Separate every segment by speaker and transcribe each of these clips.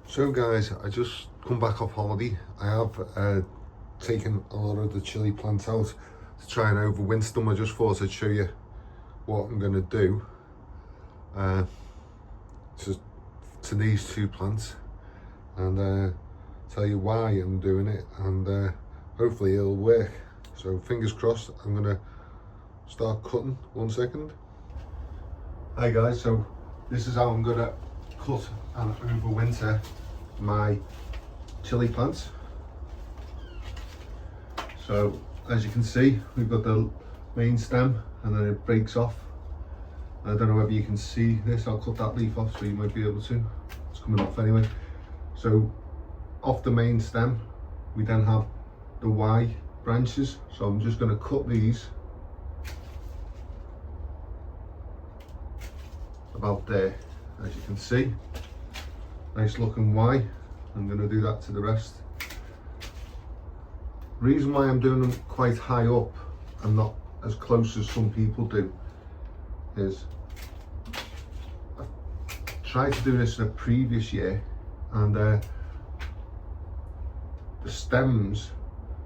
Speaker 1: So guys, I just come back off holiday. I have taken a lot of the chili plants out to try and overwinter them. I just thought I'd show you what I'm going to do to these two plants and tell you why I'm doing it, and hopefully it'll work. So fingers crossed. I'm going to start cutting. 1 second. Hi guys, so this is how I'm going to cut and overwinter my chili plants. So as you can see, we've got the main stem and then it breaks off. I don't know whether you can see this. I'll cut that leaf off so you might be able to. It's coming off anyway. So off the main stem we then have the Y branches, so I'm just going to cut these about there. As you can see, nice looking Y. I'm going to do that to the rest. Reason why I'm doing them quite high up and not as close as some people do is I tried to do this in a previous year, and the stems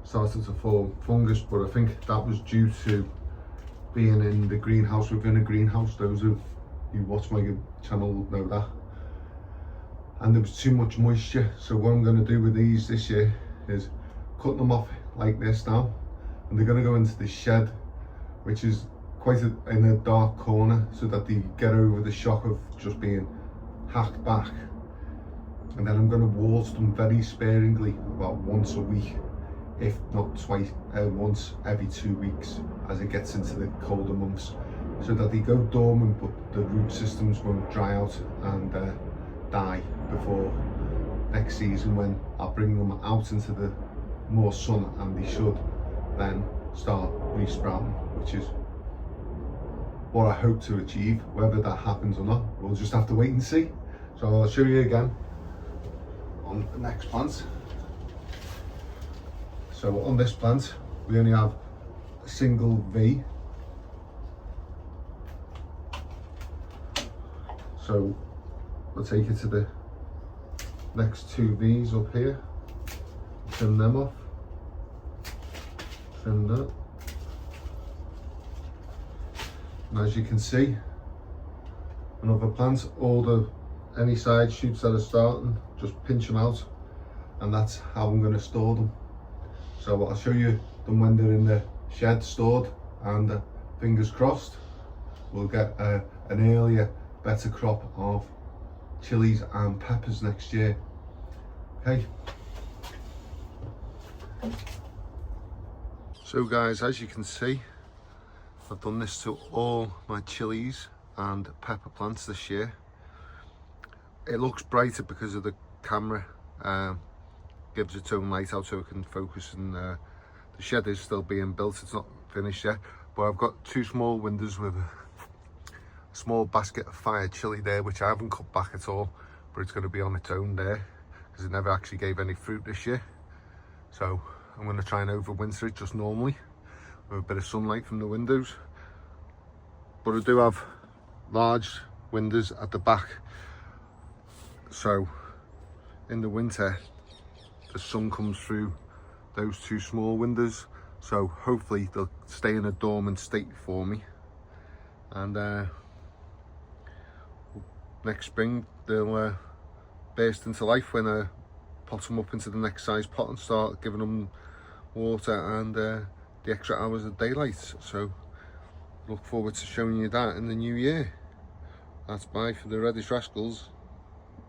Speaker 1: started to form fungus, but I think that was due to being in the greenhouse, within a greenhouse. Those of you watch my channel will know that. And there was too much moisture. So what I'm going to do with these this year is cut them off like this now, and they're going to go into the shed, which is in a dark corner, so that they get over the shock of just being hacked back. And then I'm going to water them very sparingly, about once a week, if not twice, once every 2 weeks, as it gets into the colder months, so that they go dormant but the root systems won't dry out and die before next season, when I'll bring them out into the more sun, and they should then start re-sprouting, which is what I hope to achieve. Whether that happens or not, we'll just have to wait and see. So I'll show you again on the next plant. So on this plant we only have a single V, so I'll take it to the next two V's up here, trim them off, trim that, and as you can see, another plant, any side shoots that are starting, just pinch them out, and that's how I'm going to store them. So I'll show you them when they're in the shed stored, and fingers crossed we'll get an earlier, better crop of chilies and peppers next year. Okay. So guys, as you can see, I've done this to all my chilies and pepper plants this year. It looks brighter because of the camera, gives its own light out so it can focus, and the shed is still being built, it's not finished yet, but I've got two small windows with a small basket of fire chili there, which I haven't cut back at all, but it's going to be on its own there because it never actually gave any fruit this year. So I'm going to try and overwinter it just normally with a bit of sunlight from the windows. But I do have large windows at the back, so in the winter the sun comes through those two small windows, so hopefully they'll stay in a dormant state for me, and next spring they'll burst into life when I pot them up into the next size pot and start giving them water and the extra hours of daylight. So look forward to showing you that in the new year. That's bye for the Reddish Rascals.